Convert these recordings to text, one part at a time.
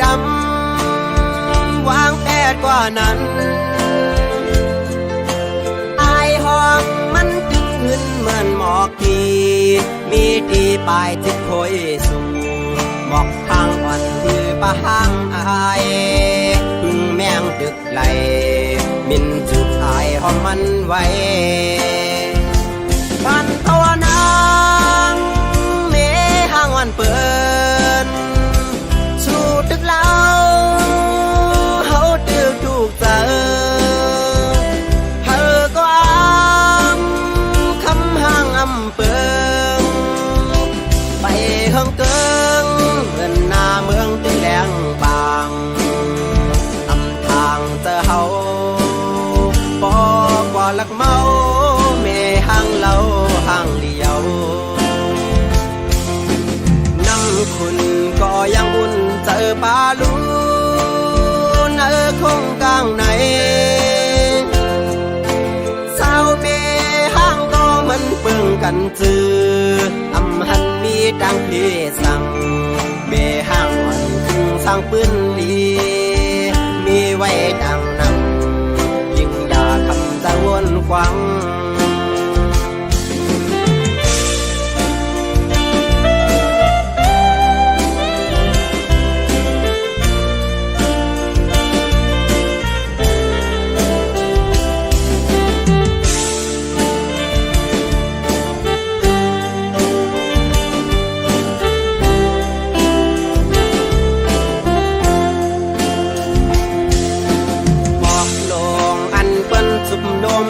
ดำวางแผนกว่านั้นอายห้องมันจึงขึ้นเหมือนหมอกทีมีดีปลายจิตคอยสูงหมอกทางอ่อนคือปะห้างอายพึ่งแมงดึกไหลมินจุดอายห้องมันไว้พันตัวนางเมห้างวันเปิดสู่ตึกเล่าเฮาตึกถูกเจอเธอก็คำห้างอำเปิงไปเฮิงเกิงเงินหน้าเมืองตึงแดงบางอำทางเจอเฮาปอกว่าลักเมาเมห้างเล่าห้างเลียวน้ำคุณก็ยังอุ่นเจอปลาลูนคงกลางไหนสาวเมห้างก็มันเปิงกันจืออำหันมีดังพี่สั่งเมห้างวันคึงสร้างปืนลีมีไว้ดังนำยิ่งด่าคำจะวนควัง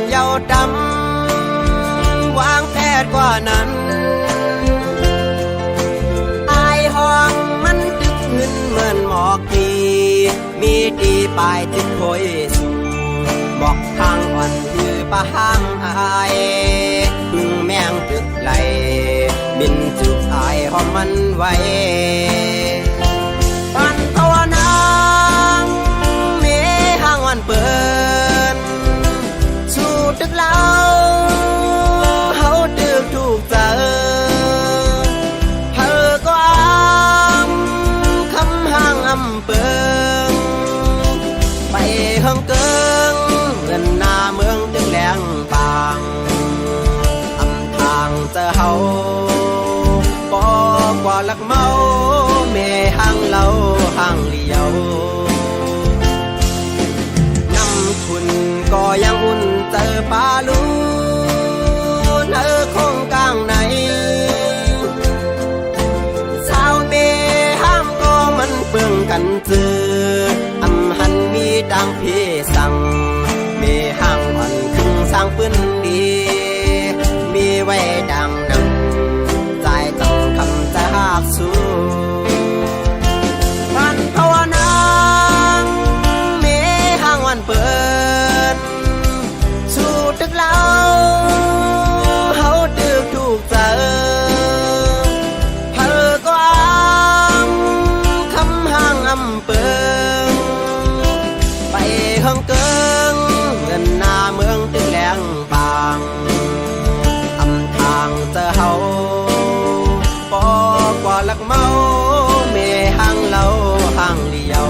เยาดำวางแผนกว่านั้นอายห้องมันดึกขึ้นเหมือนหมอกทีมีดีปลายจิตคอยสูงหมอกทางอ่อนคือปะห้างอายพึ่งแมงตึกไหลบินจุกอายห้องมันไว้ปันตัวนางเมห้างวันเปิดตึกเล่าเฮาตึกถูกเจอเธอก็คำห้างอำเปิงไปเฮิงเกิงเงินหน้าเมืองตึงแดงบางอำทางเจอเฮาปอกว่าลักเมาเมห้างเล่าห้างเลียวน้ำคุณก็ยังอุ่นเจอปลาลูนคงกลางไหนสาวเมห้ามก็มันเปื้องกันจืออำหันมีดังพี่สั่งเมห้างอ่อนคึงสร้างปืนดีมีไว้ดังนำใจจังคำจะหากสู้พันภาวนางเมห้างวันเปิดตึกเล่าเฮาตึกถูกเจอเธอก็คำห้างอำเปิงไปเฮิงเกิงเงินหน้าเมืองตึงแดงบางอำทางเจอเฮาปอกว่าลักเมาเมห้างเล่าห้างเลียว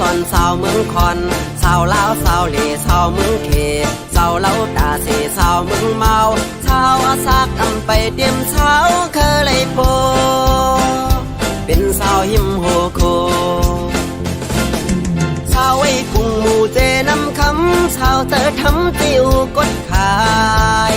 สอนสาวเมืองคอนสาวลาวสาวเหล่สาวเมืองเขสาวเล่าตาเสสาวเมืองเมาสาวอาสากอำไปเตรียมสาวเคยเลยโปเป็นสาวหิมโฮโคสาวไอ้กุ้งหมูเจน้ำคำสาวเธอทำติวกดขาย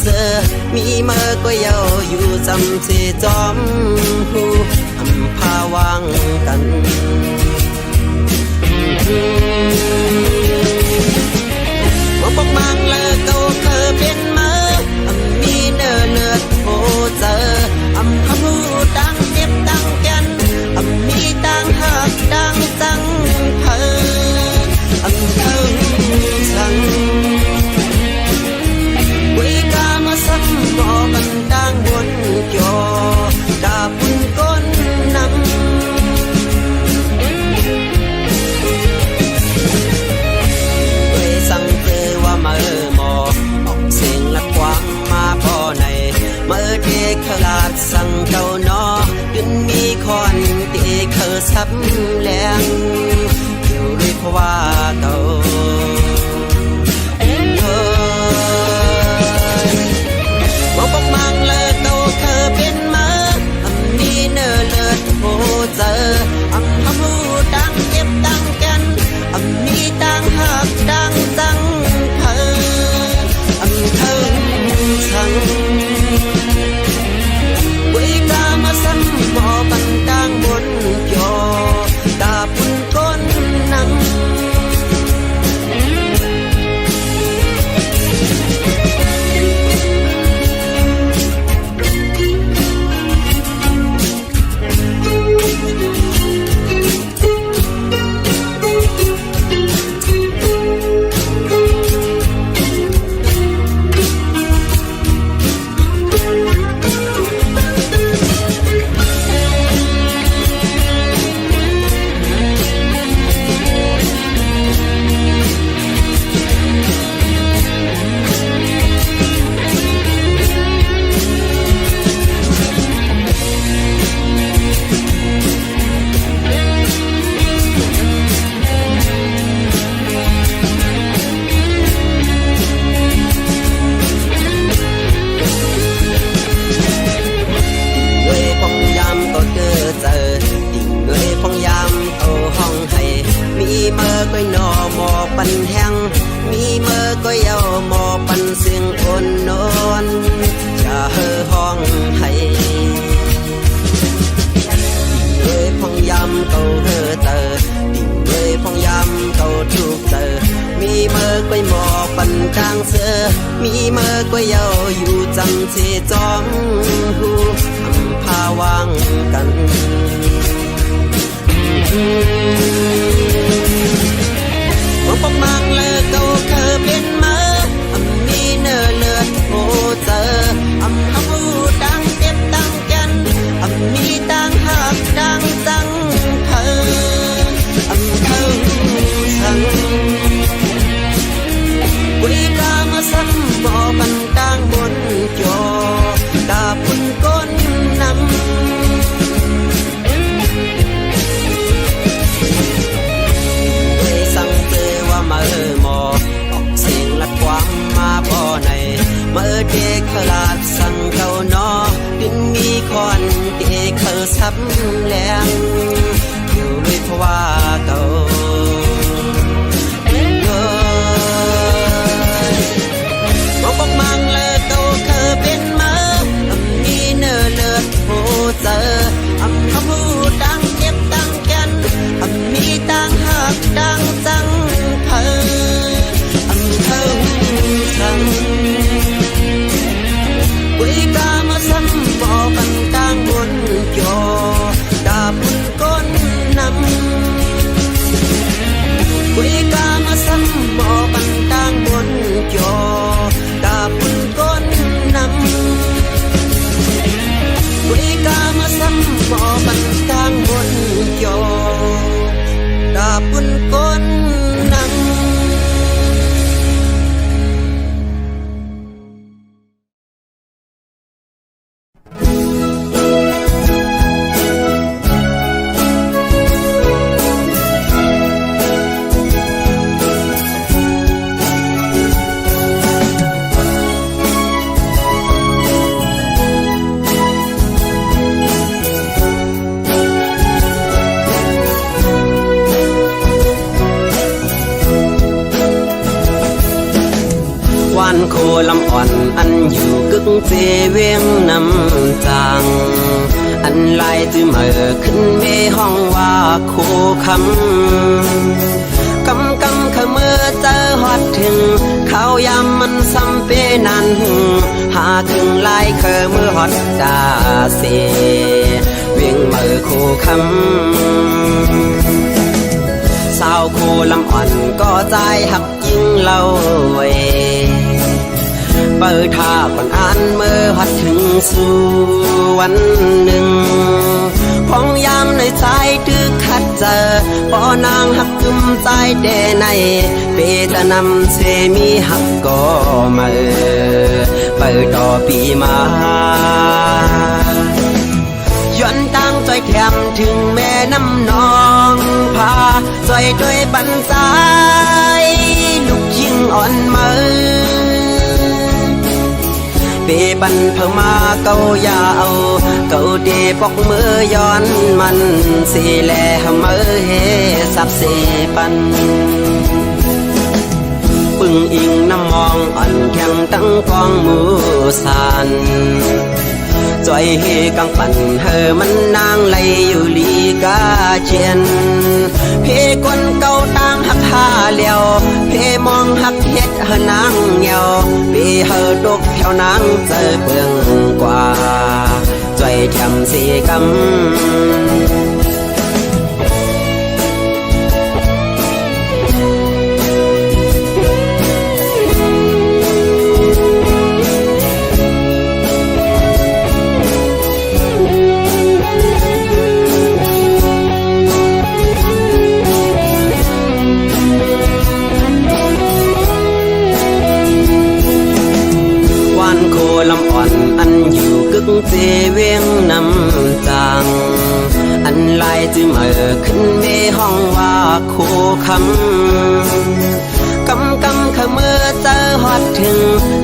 เสือมีเมื่อก็เยาอยู่จำที่จอมหูอำพาวางกันว่าปกมังเลิกเก่าเคยเป็นเมื่อมีเนื้อเลือดโอเจอพาหูดังเจ็บดังกันมีดังหักดังจังเพอเธอสั่งวิกามาสักหมอมันดังบนจอดาบุญก้นนำสั่งเธอว่าเมื่อหมอออกเสียงละกว้างมาพอในเมื่อเด็กขลาดสั่งเจ้านอขึ้นมีคอนเด็กเคยซับแรงเกี่ยวด้วยเพราะว่าเก่าว่าปกมังเลิกเก่าเคยเป็นมามีเนื้อเลือดโอเจอพาหูดังเจ็บดังกันมีดังหักดังจังเพอเธอสั่งวิกามาสั่งหมอบันดังบนจอดาบุญก้นนำก้อยนอหมอปันแห้งมีเมื่อก้อยเอาหมอปันเสียงอ่อนนอนจะเฮ่อห้องให้เลยพองยำเก่าเฮ่อเตอดิ่งเลยพองยำเก่าทุกเตอมีเมื่อก้อยหมอปันกลางเสือมีเมื่อก้อยเอาอยู่จังเสจอมหูพาวางกันว่าปกมังเลิกเก่าเคยเป็นมามีเนื้อเลือดโอเจอพาหูดังเจ็บดังกันมีดังหักดังจังเพอเธอสั่งวิกามาสักหมอบันดังบนจอดาบุญก้นนำสั่งเธอว่าเมื่อ โคลำอ่อนอันอยู่กึกเจเวียงน้ำจางอันลายจือเมื่อขึ้นเมห้องว่าโคคำกำขมือเจอฮอดถึงเขายามมันซ้ำเปนันหาถึงลายเคอมือฮอดดาเสเวียงเมื่อโคคำสาวโคลำอ่อนก็ใจหักยิ่งเล่าไว้เปิดท่าก่อนอ่านเมื่อฮัดถึงสู่วันหนึ่งพองยามในใจตึกขัดเจอปอนางหักกึมใจแด่ในเปตนำเสมีหักก็มาเปิดต่อปีมาย้อนตั้งใจแถมถึงแม่น้ำนองพาใจด้วยบันสายลูกยิ่งอ่อนมือเปบันเพิ่มมาเกายาเอาเกาเดปอกมือย้อนมันสีแลมือเฮสับเสปันปึงอิงน้ำมองอ่อนแข็งตั้งกองมือสันจอยเฮกังปั่นเฮมันนางไหลอยู่ลีกาเจียนเพกวนเก่าต่างหักหาเลียวเพมองหักเฮ็ดเฮนางเหี่ยวเพเฮดกแถวนางเจอเปืองกว่าจอยแถมสีกำลำอ่อนอันอยู่กึกเจเวียงน้ำจางอันลายจือเมื่อขึ้นเมห้องว่าโคคำขมือเจอฮอดถึง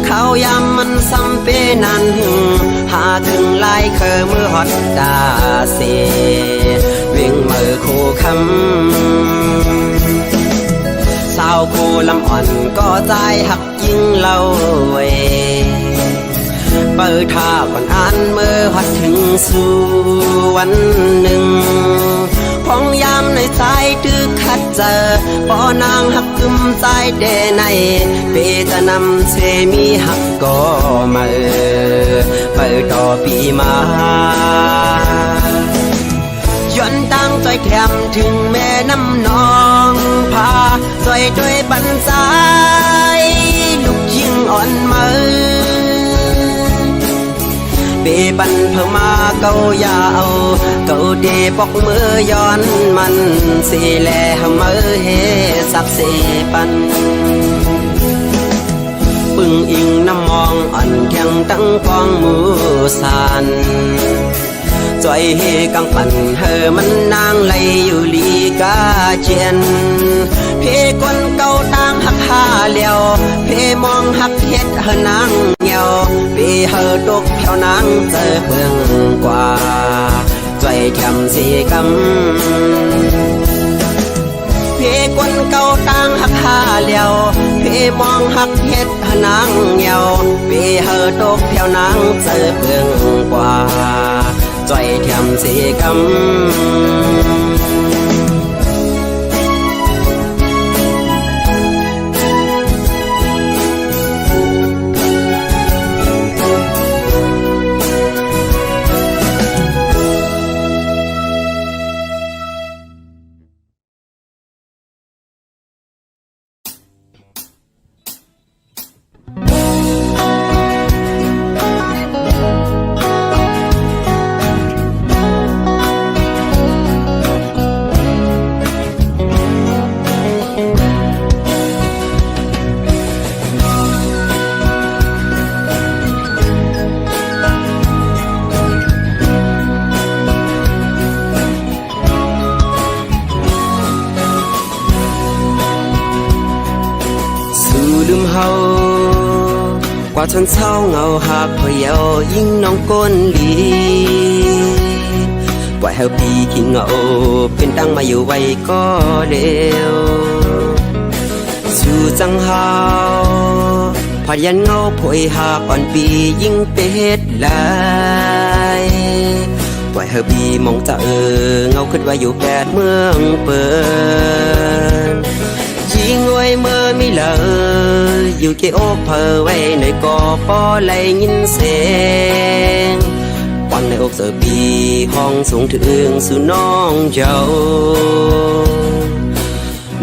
เขายามมันซ้ำเปนันหาถึงลายเคอมือฮอดดาเสเวียงเมื่อโคคำสาวโคลำอ่อนก็ใจหักยิ่งเล่าไว้เปิดท่าก่อนอ่านเมื่อฮัดถึงสู่วันหนึ่งพองยามในใจตึกขัดเจอปอนางหักกึมใจแด่ในเปตนำเสมีหักก็มาเปิดต่อปีมาย้อนตั้งใจแถมถึงแม่น้ำนองพาใจด้วยบันสายลูกยิ่งอ่อนมือเปบันเพิ่มมาเกายาเอาเกาเดปอกมือย้อนมันสีแลมือเฮสับเสปันปึงอิงน้ำมองอ่อนแข็งตั้งกองมือสันจอยเฮกังปั่นเฮมันนางไหลอยู่ลีกาเจียนเพกวนเก่าต่างหักหาเลียวเพมองหักเฮ็ดเฮนางเหี่ยวเพเฮดกแถวนางเจอเปืองกว่าจอยแถมสีกำเพกวนเก่าต่างหักหาเลียวเพมองหักเฮ็ดเฮนางเหี่ยวเพเฮดกแถวนางเจอเปืองกว่าจอยแถมสีกำลืมเฮากว่าชนเศร้าเงาหักพอเยายิ่งน้องก้นลีปล่อยเฮาปีขี้เงาเป็นตั้งมาอยู่ไว้ก็เร็วสู่จังเฮาพ ผัดยันเงาผวยหากอ่อนปียิ่งเป็ดลายปล่อยเฮอบีมองจะเงาขึ้นว่าอยู่แปดเมืองเปิดยิงไว้เมื่อมีเลยอยู่เกโอเพอไว้ในกอปอไหลยินเสียงวันในอกเสือปีห้องสูงถึงสู่น้องเจ้า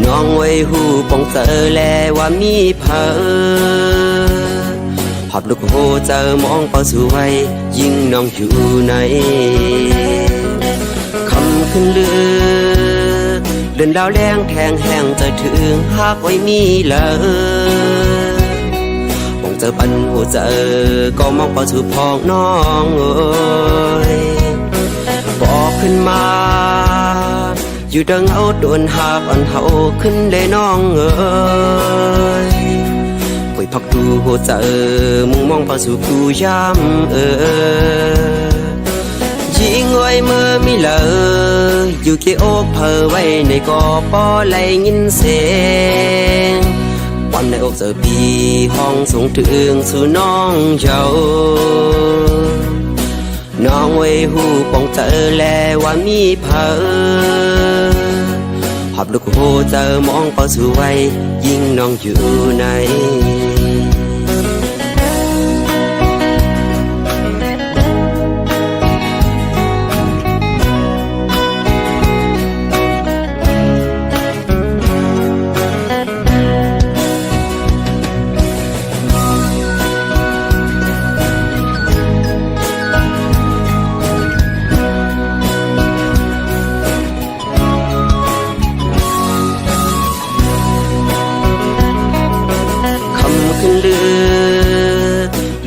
น้องไว้หูปองเจอแลว่ามีเพอหอบลูกโหเจอมองเป่าสู่ไว้ยิ่งน้องอยู่ในคำขึ้นเลือเดินดาวแรงแทงแห้งจะถึงหากไว้มีเลยมองเจอปันหัวเจอก็มองเป่าสู่พองน้องเอ้ยบอกขึ้นมาอยู่ดังเอาโดนหากอ่อนเฮาขึ้นได้น้องเอ้ยป่วยพักดูหัวใจมุ่งมองเป่าสู่กูย้ำยิงไว้เมื่อมีเลยอยู่เกโอกเพอไว้ในกอปอไหลยินเสียงวันในอกเจอปีห้องสูงถึงสู่น้องเจ้าน้องไว้หูปองเจอแลว่ามีเพอหอบลูกโหเจอมองเป่าสู่ไว้ยิ่งน้องอยู่ใน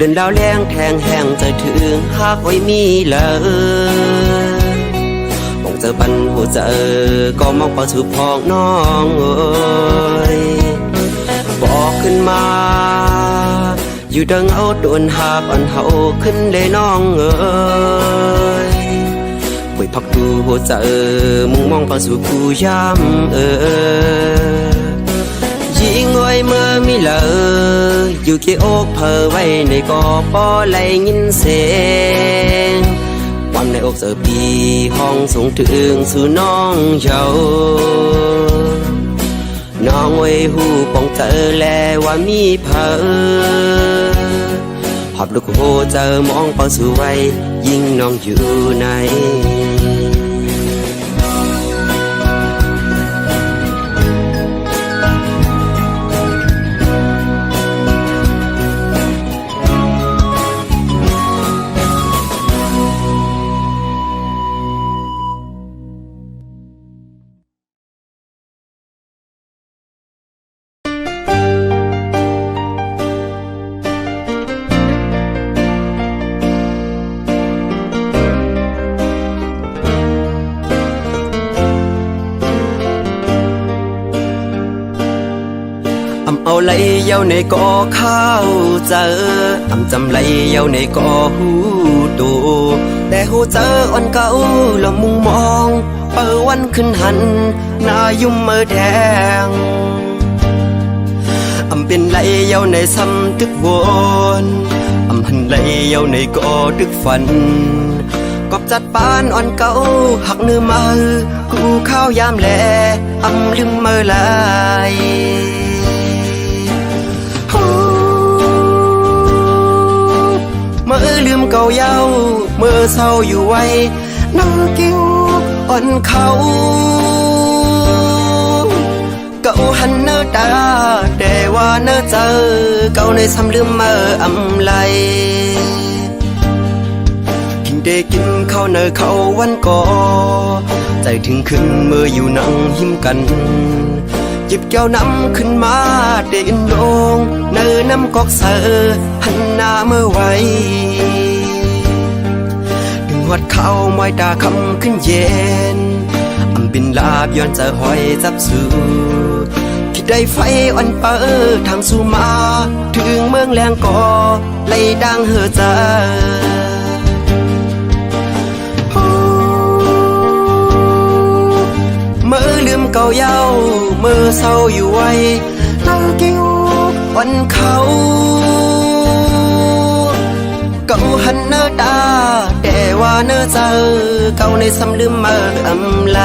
เดินดาวแรงแทงแห้งจะถึงหากไว้มีเลยมองเจอปันหัวเจอก็มองเป่าสู่พองน้องเอ้ยบอกขึ้นมาอยู่ดังเอาโดนหากอ่อนเฮาขึ้นได้น้องเอ้ยป่วยพักดูหัวเจอมุ่งมองเป่าสู่กูย้ำยิงไว้เมื่อมีเลยอยู่เกโอกเพอไว้ในกอปอไหลยินเสียงวันในอกเสือปีห้องสูงถึงสู่น้องเจ้าน้องไว้หูปองเจอแลว่ามีเพอหอบลูกโหเจอมองเป่าสู่ไว้ยิ่งน้องอยู่ในเอาไหลเย้าในกอข้าวเจอจำไหลเย้าในกอหูตูแต่หูเจออ่อนเก่าละมุงมองเปิดวันขึ้นหันหน้ายุ่มเมื่อแดงเป็นไหลเย้าในซ้ำตึกวนหันไหลเย้าในกอตึกฝันกอบจัดปานอ่อนเก่าหักเนื้อมือกูข้าวยามแลลืมเมื่อไหลเมื่อลืมเก่าเย้าเมื่อเศร้าอยู่ไว้นั่งกิ้วอ่อนเขาเก่าหันเนื้อตาแต่ว่าเนื้อเจอเก่าในซ้ำลืมเมื่อไหลกินได้กินข้าวเนื้อเขาวันก่อใจถึงขึ้นเมื่ออยู่นั่งหิมกันหยิบแก้วน้ำขึ้นมาเดินลงเนื้อน้ำกอกเสือหันหน้าเมื่อไว้ดึงหัดเข้ามอยตาคำขึ้นเย็นบินลาบย้อนจะหอยจับสู่คิดได้ไฟอ่อนเปิดทางสู่มาถึงเมืองแรงก่อไล่ดังเหือเจอเมื่อลืมเก่าเย้าเมื่อเศร้าอยู่ไว้นั่งกิ้ววันเขา เนื้อเจอเก่าในซ้ำลืมมาอำไล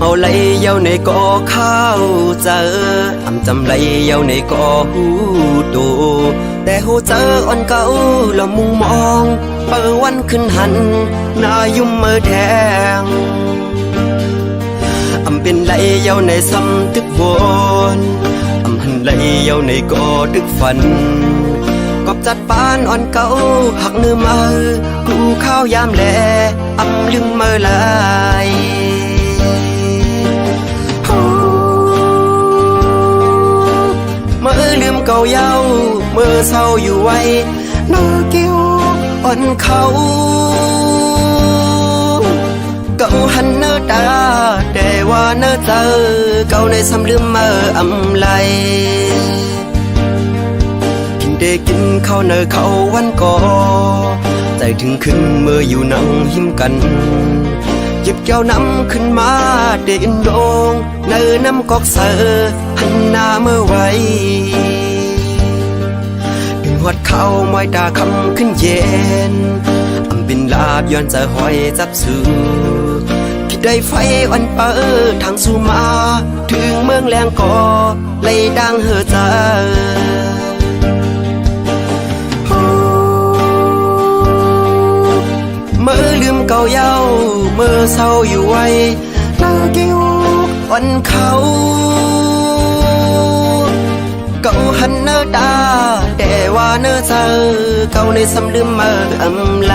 เอาไหลเย้าในก่อข้าวเจอจำไหลเย้าในก่อหูตูแต่หูเจออ่อนเก่าละมุงมองเปิดวันขึ้นหันหน้ายุ่มเมื่อแดงเป็นไหลเย้าในซ้ำตึกวนหันไหลเย้าในก่อตึกฝันกอบจัดปานอ่อนเก่าหักเนื้อมือกูข้าวยามแลลืมเมื่อไหลเมื่อลืมเก่าเย้าเมื่อเศร้าอยู่ไว้เนื้อเกี้ยวอ่อนเขาเก่าหันเนื้อตาแต่ว่าเนื้อเจอเก่าในซ้ำลืมเมื่ออำไลกินได้กินข้าวเนื้อเขาวันก่อใจถึงขึ้นเมื่ออยู่นั่งหิมกันหยิบแก้วน้ำขึ้นมาเดินโดงเนื้อน้ำกอกเสือหันหน้าเมื่อไว้ดึงหัดเข้ามอยตาคำขึ้นเย็นบินลาบย้อนจะหอยจับสูคิดได้ไฟวันเปิดทางสู่มาถึงเมืองแรงก่อเลยดังเหือใจเมื่อลืมเก่าเย้าเมื่อเศร้าอยู่ไว้หน้าเกี้ยวอ่อนเขาเก่าหันเนื้อตาแต่ว่าเนื้อเจอเก่าในซ้ำลืมเมื่ออำไล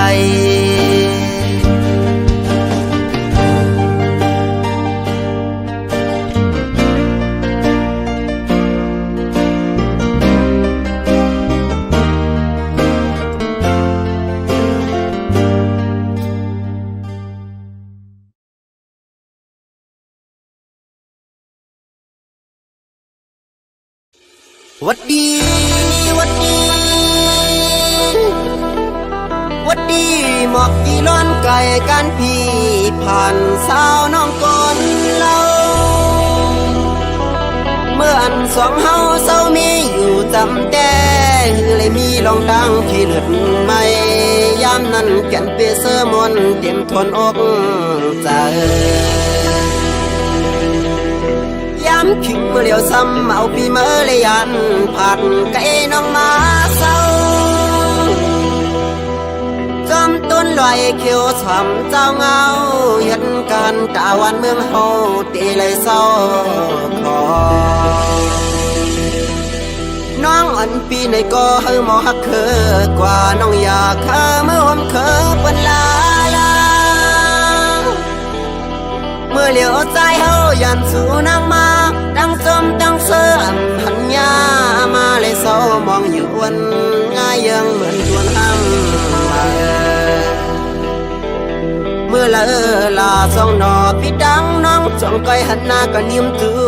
วัดดีวัดดีวัดดีหมอกกี่ล้อนไก่กันพี่ผ่านสาวน้องก่อนเราเมื่ออันสองเฮาเศร้ามีอยู่จำแต่เลยมีลองดังที่เลือดไม่ยามนั้นแก่นเปเสอมนเต็มทนอกใจย้ำขิงเมื่อเลี้ยวซ้ำเอาปีเมื่อเลยยันผ่านไก่น้องมาเศร้าจอมต้นลอยเขียวฉ่ำเจ้าเงาเห็นการตาวันเมืองเฮาตีเลยเศร้าคอน้องอันปีในก็เฮาหมอฮักเคอกว่าน้องอยากเธอเมื่อหอมเคอเปิ้นลาเมื่อเหลียวใจเฮายันสู่นางมาตั้งจมตั้งเสื่อมหันยามาเลยเศร้ามองอยู่วันง่ายยังเหมือนชวนห้ำเมื่อละลาสองนอพี่ดังน้องจ้องก้อยหันหน้าก็นิ่มตู้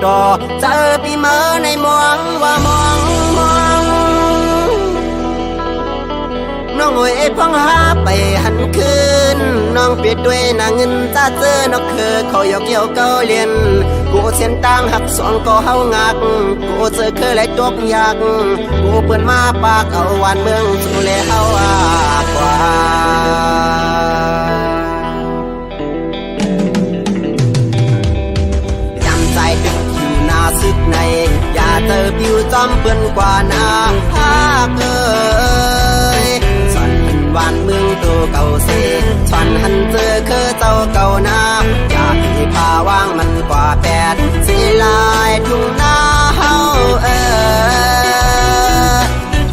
ต่อเจอพี่เมื่อในมองว่ามองน้องโอยพังหาไปหันคืนน้องเปียดด้วยนางเงินจ้าเจอนกคือเขายกเกี่ยวเกาเลียนกูเส้นต่างหักสองก็เฮางักกูเจอคือไรตกยากกูเปิดมาปากเอาวันเมืองสู่เลเฮากว่าจำใจดึกอยู่หน้าซึกในอย่าเจอผิวจอมเปื้อนกว่าหน้าภาคเลยวันเมืองตัวเก่าเสียฉันหันเจอคือเจ้าเก่านาอยากให้พาวางมันกว่าแปดสีลายทุ่งนาเฮา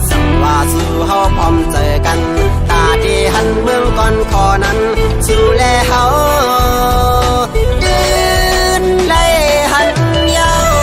สังว่าสู่เฮาพร้อมเจอกันตาที่หันเมืองก่อนขอนั้นสู่แลเฮาเดินไล่หันยาว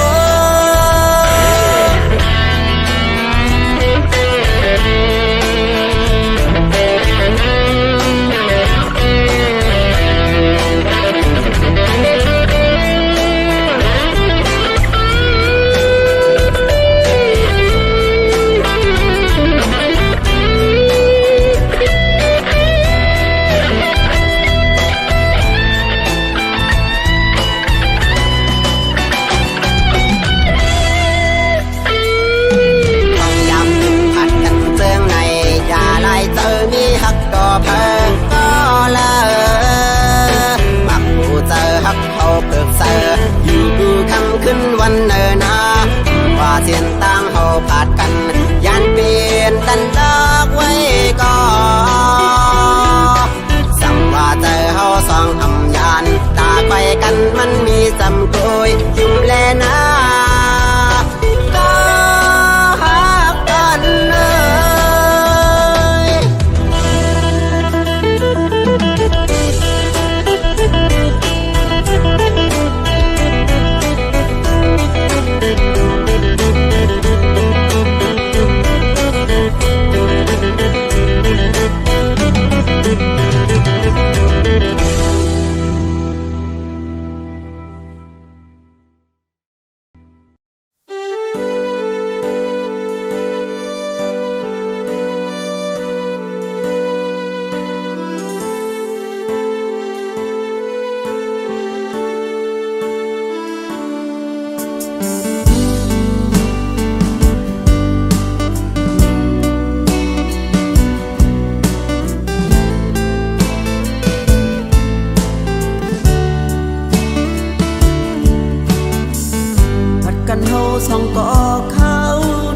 สองก่อเขา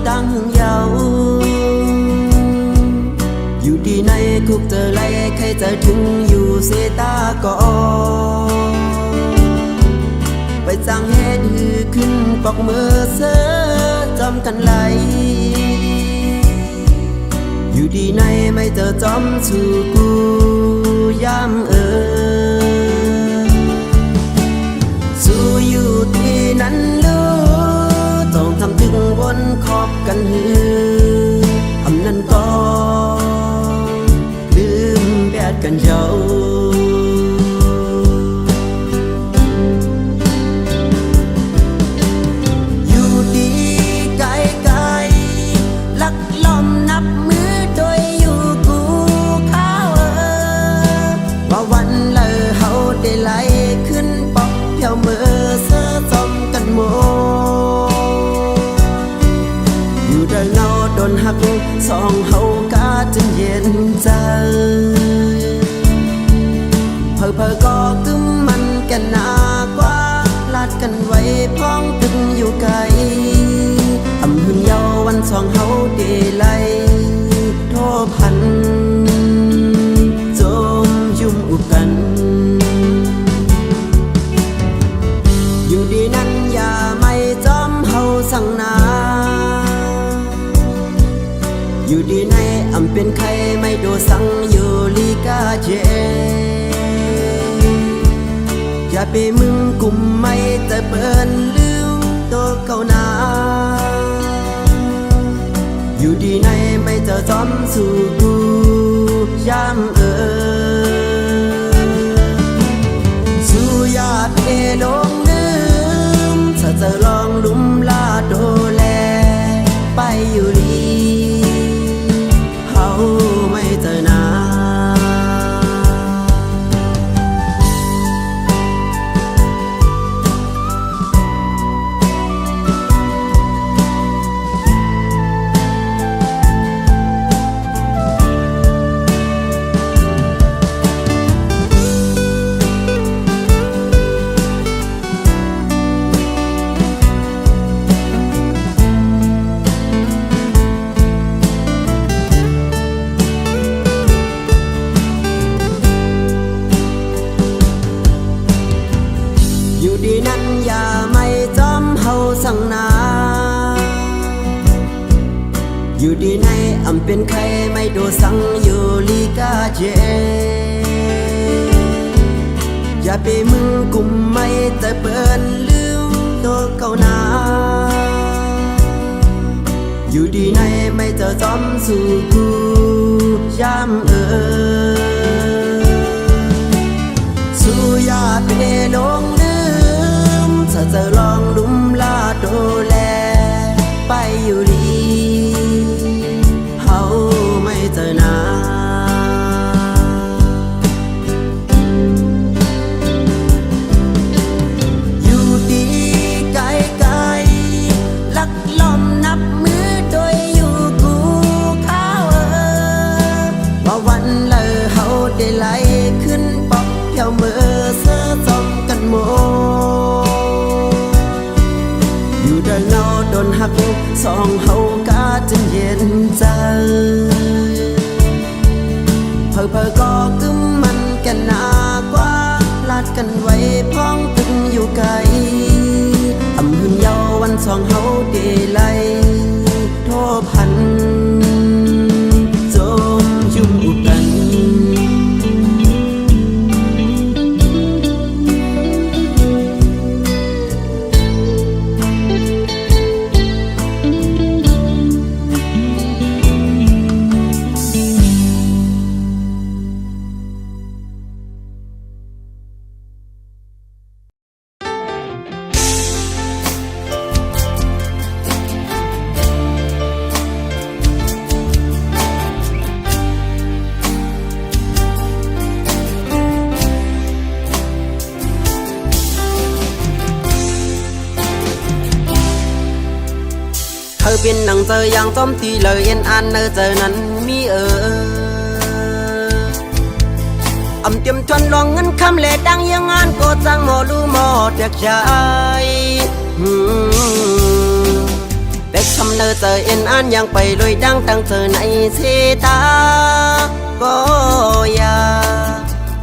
ดังหึงเยาอยู่ดีในคุกเจอไรใครจะถึงอยู่เสตาก่อไปจ้างเหตุหือขึ้นปอกมือเสือจำกันไหลอยู่ดีในไม่เจอจอมสู่กูยามสู่อยู่ที่นั้นลูต้องทำถึงวนขอบกันหืออำนั้นก็ลืมแบดกันเจ้าอยู่ดีไกลไกลลักล้อมนับมือโดยอยู่กูเขาว่าวันเลยเฮาได้ไหลขึ้นปอกเพียวมือเสื้อจมกันโมอยู่เดินเงาโดนหักสองเฮากาจนเย็นใจเพอก็กึมมันกันหนากว่าลาดกันไว้พ้องตึงอยู่ไกลอำหึงเยาวันสองเฮาเดไลโทพันจมยุ่มอุบกันอยู่ดีนั้นอย่าไม่จอมเฮาสั่งนาอยู่ดีในอำเป็นใครไม่โดสั่งอยู่ลีกาเจอย่าไปมึงกุมไม่แต่เปิ้นลืมตัวเก่านาอยู่ดีในไม่เจอจอมสู่กูยามสู่ญาติลงลืมถ้าจะลองลุมลาโดแลไปอยู่ลีเฮาไม่เจอนาอยู่ดีนั้นอย่าไม่จอมเฮาสั่งนาอยู่ดีในอำเป็นใครไม่โดสั่งอยู่ลีกาเจอย่าไปมึงกุมไม่แต่เปิ้นลืมตัวเก่านาอยู่ดีในไม่เจอจอมสู่กูยามสู่ญาติลงถ้าจะลองลุมลาโดแลไปอยู่ลีเฮาไม่เจอนาอยู่ดีไกลไกลลักล้อมนับมือโดยอยู่กูเขาว่าวันเลยเฮาได้ไหลขึ้นปอกเพียวมือเสื้อจมกันโมอยู่เดินเงาโดนหักสองเฮากาจนเย็นใจเพอก็กึมมันกันหนากว่าลาดกันไว้พ้องตึงอยู่ไกลอำหึงเยาวันสองเฮาเดไลโทพันจมยุ่มอุบกันเป็นหนังเจออย่างต้มตีเลยเอ็นอันเนอเจอนั้นมีอำเตรียมทวนลองเงินคำเล่ดังยังงานก็จังหมอรู้หมอเด็กใจ แต่คำเนอเจอเอ็นอันยังไปลอยดังตั้งเธอในเสตาก็ยา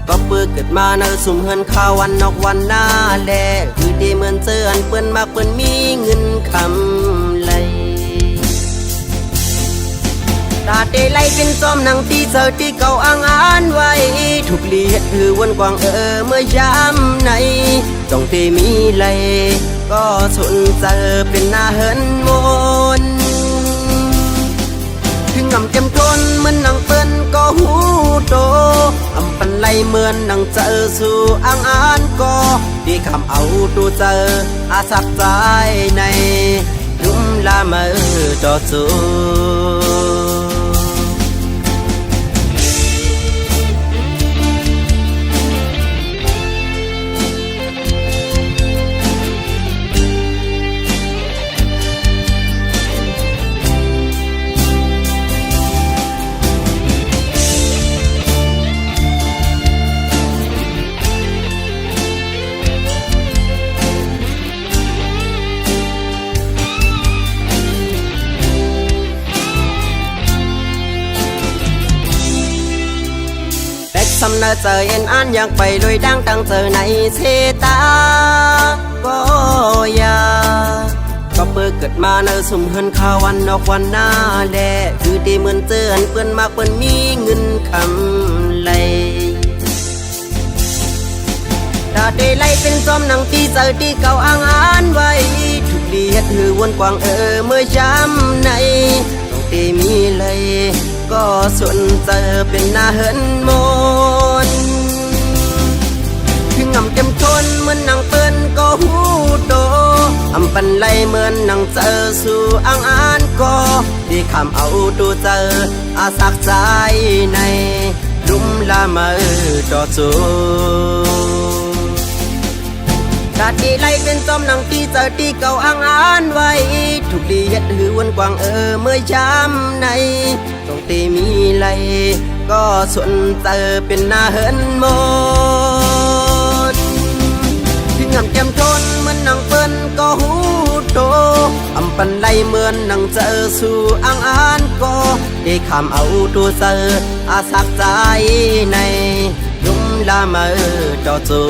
ก็เปิดเกิดมาเนอสุ่มเฮินข้าววันนอกวันหน้าแลคือดีเหมือนเจออันเปิ้นมากเปิ้นมีเงินคำไหลตาเตไลเป็นจอมหนังที่เจอที่เก่าอ้างอ่านไว้ถูกเลียดถือวนกวางเมื่อยามไหนจ้องเตมีไหลก็สนเจอเป็นหน้าเฮินมนถึงงำเต็มทนเหมือนนางเปิ้นก็หูโตอำปันไหลเหมือนนางเจอสู่อ้างอ่านก็ดีคำเอาตัวเจออาสักใจในลุ่มลามาจอจูสำเนาเจอเอ็นอันอยากไปลอยดังตั้งเจอในเสตาก็ยาก็เปิดเกิดมาเนอสุ่มเฮินข้าววันนอกวันหน้าแลคือดีเหมือนเจออันเปิ้นมากเปิ้นมีเงินคำไหลตาได้ไล่เป็นจอมหนังที่เจอที่เก่าอ้างอ่านไว้ถูกเลียดหือวนกวางเมื่อย้ำในต้องเตมีเลยก็สนเจอเป็นหน้าเฮินมนถึงงำเต็มทนเหมือนนางเปิ้นก็หูโตอำปันไหลเหมือนนางเจอสู่อ้างอ่านก็ดีคำเอาตัวเจออาสักใจในลุ่มละเมอจอจูตาที่ไหลเป็นจอมหนังที่เจอที่เก่าอ้างอ่านไว้ถูกเลียดหือวนกวางเมื่อยามในต้องเตมีไหลก็สนเจอเป็นหน้าเฮินมดถึงงำแก้มทนเหมือนนางเปิ้นก็หูโตอำปันไหลเหมือนนางเจอสู่อ้างอ่านก็ได้คำเอาตัวเจออาสักใจในลุ่มละเมอจอจู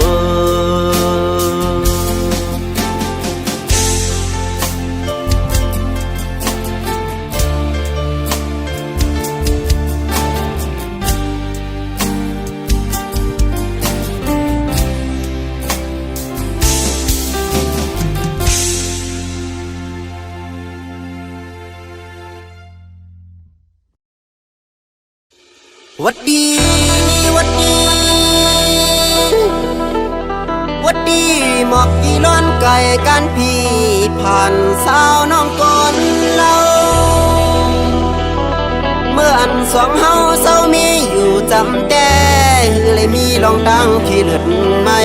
วัดดีวัดดีวัดดีหมอกกี่ล้อนไก่กันพี่ผ่านสาวน้องก่อนเล่าเมื่ออันสองเฮาเศร้ามีอยู่จำแต่เลยมีลองดังขี้เลือดไม่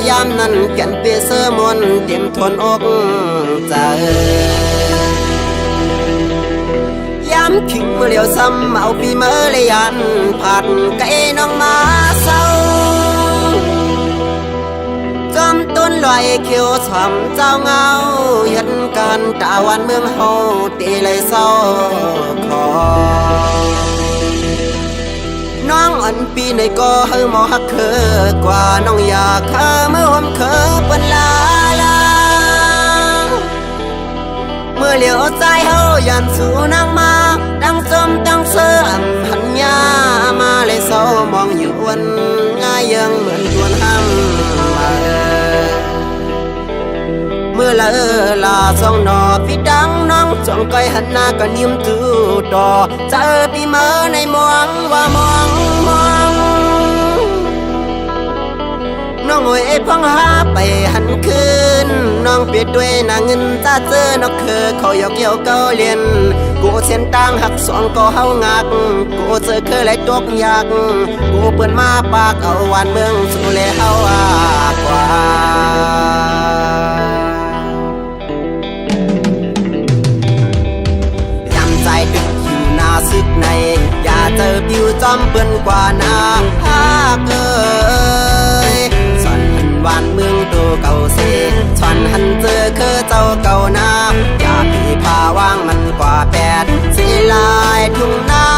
ยามนั้นแก่นเปเสมนเต็มทนอกใจย้ำถึงเมื่อเลี้ยวซ้ำเอาปีเมื่อเลยยันผัดไก่น้องมาเศร้าจอมต้นลอยเขียวฉ่ำเจ้าเงาเห็นกันตาวันเมืองเฮาตีเลยเศร้าคอน้องอันปีในก็เฮาหมอฮักเคอกว่าน้องอยากข้าเมื่อผมเคยเป็นลาเมื่อเหลียวใจเฮายันสู่นางมาดังจมดังเสื่อมหันยามาเลยเศร้ามองอยู่วันง่ายยังเหมือนทวนห้ำมาเมื่อละลาสองนอพี่ดังน้องจ้องก้อยหันหน้าก็นิ่มตูต่อเจอพี่เมื่อในมองว่ามองน้องโอยพังหาไปหันคืนน้องเปียดด้วยนางเงินตาเจอนอกคือเขาหยอกเกี่ยวเก้าเลียนกูเส้นต่างหักสองก็เฮางักกูเจอเคยไหลตกยากกูเปิ่นมาปากเอาวันเมืองสู่แลเฮากว่ายำใจดึกอยู่หน้าซึกในอย่าเจอผิวจอมเปิ้นกว่านาหากเอ้ยวันเมืองตัวเก่าเสชวนหันเจอคือเจ้าเก่านาอย่าพี่พาว่า ทุ่งนา